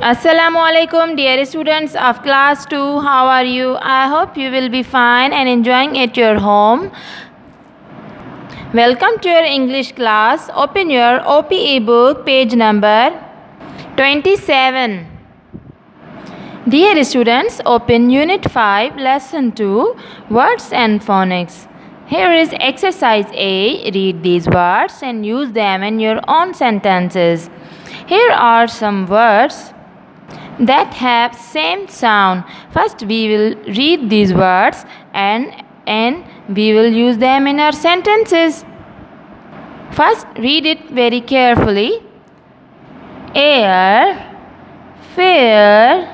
Assalamu alaikum, dear students of class 2. How are you? I hope you will be fine and enjoying at your home. Welcome to your English class. Open your OPE book, page number 27. Dear students, open Unit 5, Lesson 2, Words and Phonics. Here is exercise A. Read these words and use them in your own sentences. Here are some words that have same sound. First we will read these words and we will use them in our sentences. First read it very carefully. Air, fair,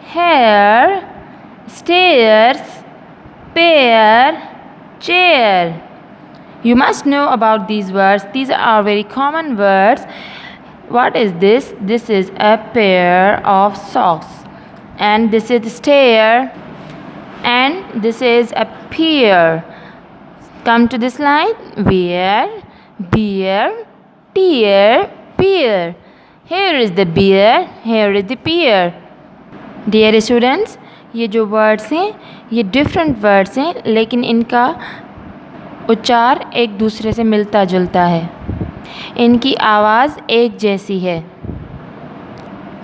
hair, stairs, pear, chair. You must know about these words. These are very common words. What is this? This is a pair of socks, and this is stair, and this is a pear. Come to this line. Where, beer, tear, pear. Here is the beer, here is the pear. Dear students, ये जो words हैं ये different words हैं, लेकिन इनका उच्चार एक दूसरे से मिलता जुलता है, इनकी आवाज़ एक जैसी है.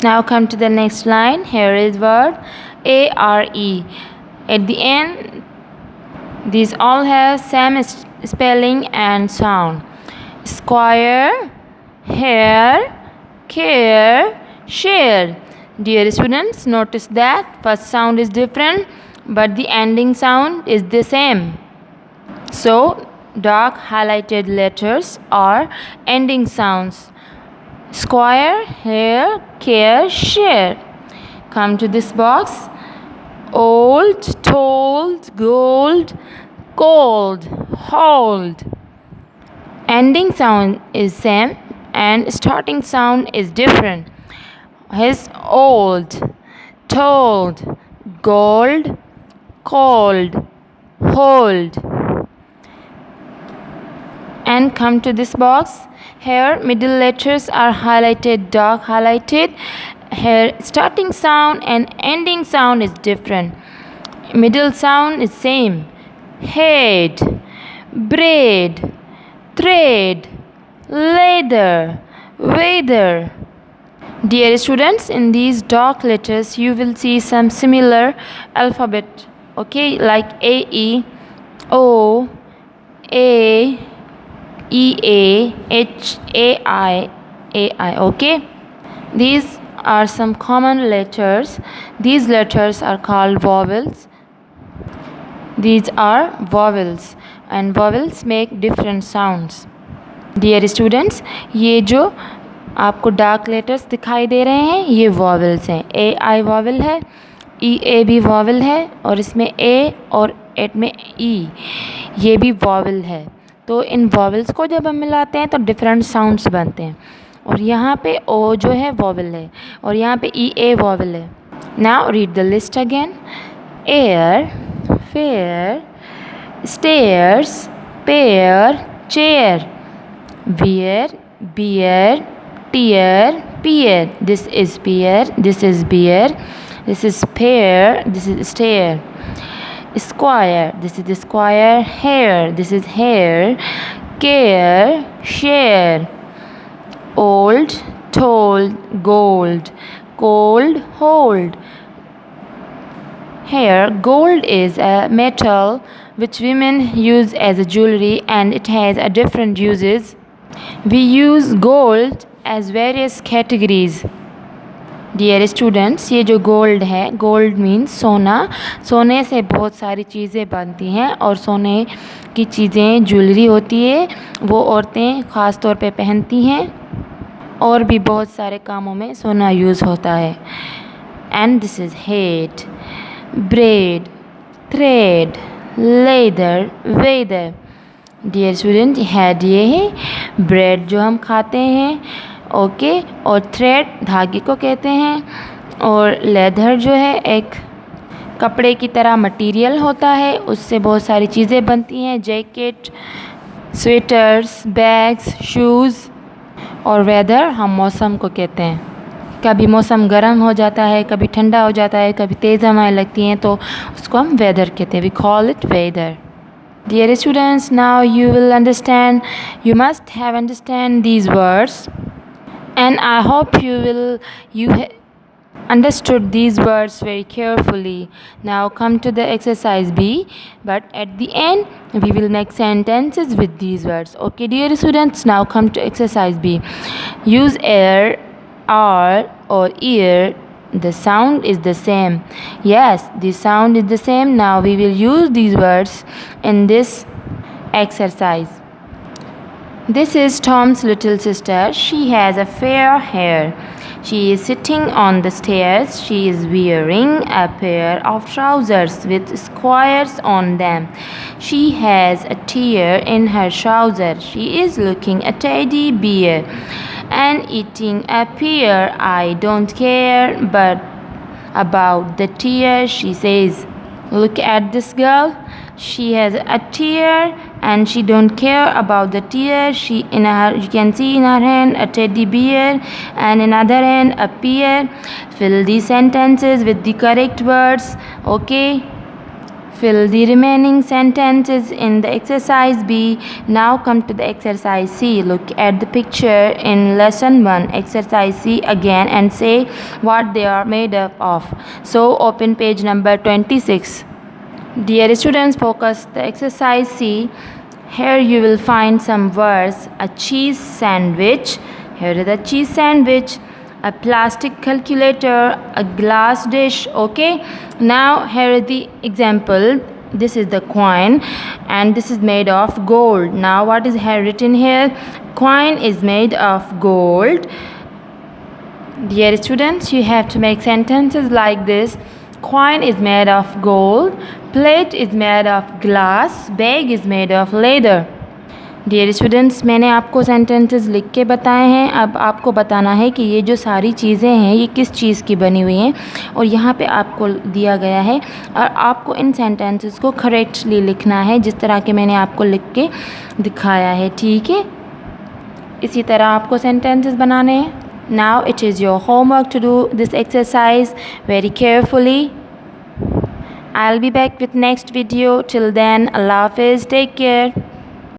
Now come to the next line. Here is word ARE. At the end, these all have same spelling and sound. Square, hair, care, share. Dear students, notice that first sound is different, but the ending sound is the same. So, dark highlighted letters are ending sounds. Square, hair, care, share. Come to this box. Old, told, gold, cold, hold. Ending sound is same and starting sound is different. His old, told, gold, cold, hold. And come to this box. Here middle letters are highlighted, dark highlighted. Here starting sound and ending sound is different. Middle sound is same. Head, braid, thread, leather, weather. Dear students, in these dark letters you will see some similar alphabet, okay, like AE, O, A, EA, HAI, AI, okay. These are some common letters. These letters are called vowels. These are vowels and vowels make different sounds. Dear students, ये जो आपको dark letters दिखाई दे रहे हैं ये vowels हैं. AI vowel है, EA भी वॉवल है और इसमें A और 8 में E ये भी वॉवल है. तो इन वॉवल्स को जब हम मिलाते हैं तो डिफरेंट साउंड्स बनते हैं. और यहाँ पे O जो है वॉवल है और यहाँ पे EA वॉवल है. Now read the list again. Air, fair, stairs, pair, chair. Wear, bear, tear, pear. This is pear, this is beer, this is pear, this is stair. Square, this is the square. Hair, this is hair. Care, share. Old, told, gold, cold, hold. Here, gold is a metal which women use as a jewelry and it has a different uses. We use gold as various categories. Dear students, ये जो gold है, gold means सोना. सोने से बहुत सारी चीज़ें बनती हैं और सोने की चीज़ें ज्वेलरी होती है, वो औरतें ख़ास तौर पे पहनती हैं और भी बहुत सारे कामों में सोना यूज़ होता है. And this is head, bread, thread, leather, weather. Dear student, head ये है ब्रेड जो हम खाते हैं, ओके. और थ्रेड धागे को कहते हैं और लेदर जो है एक कपड़े की तरह मटेरियल होता है, उससे बहुत सारी चीज़ें बनती हैं, जैकेट, स्वेटर्स, बैग्स, शूज़. और वेदर हम मौसम को कहते हैं. कभी मौसम गर्म हो जाता है, कभी ठंडा हो जाता है, कभी तेज़ हवाएं लगती हैं, तो उसको हम वेदर कहते हैं. We call it weather. Dear students, now you will understand, you must have understand these words, and I hope you understood these words very carefully. Now come to the exercise B, but at the end we will make sentences with these words. Okay, dear students, now come to exercise B. Use air, R or ear. The sound is the same. Yes, the sound is the same. Now we will use these words in this exercise. This is Tom's little sister. She has a fair hair. She is sitting on the stairs. She is wearing a pair of trousers with squares on them. She has a tear in her trouser. She is looking a teddy bear and eating a pear. I don't care but about the tear, she says. Look at this girl. She has a tear and she don't care about the tear. You can see in her hand a teddy bear and in other hand a pear. Fill these sentences with the correct words. Okay, fill the remaining sentences in the exercise B. Now come to the exercise C. Look at the picture in lesson 1 exercise C again and say what they are made up of. So open page number 26. Dear students, focus the exercise C. Here you will find some words. A cheese sandwich. Here is a cheese sandwich. A plastic calculator. A glass dish. Okay. Now here is the example. This is the coin and this is made of gold. Now what is here written here? Coin is made of gold. Dear students, you have to make sentences like this. Coin is made of gold. Plate is made of glass. Bag is made of leather. Dear students, मैंने आपको sentences लिख के बताए हैं. अब आपको बताना है कि ये जो सारी चीज़ें हैं ये किस चीज़ की बनी हुई हैं और यहाँ पे आपको दिया गया है और आपको इन सेंटेंसेस को करेक्टली लिखना है जिस तरह के मैंने आपको लिख के दिखाया है. ठीक है, इसी तरह आपको सेंटेंसेस बनाने हैं. Now it is your homework to do this exercise very carefully. I'll be back with next video. Till then, Allah Hafiz. Take care.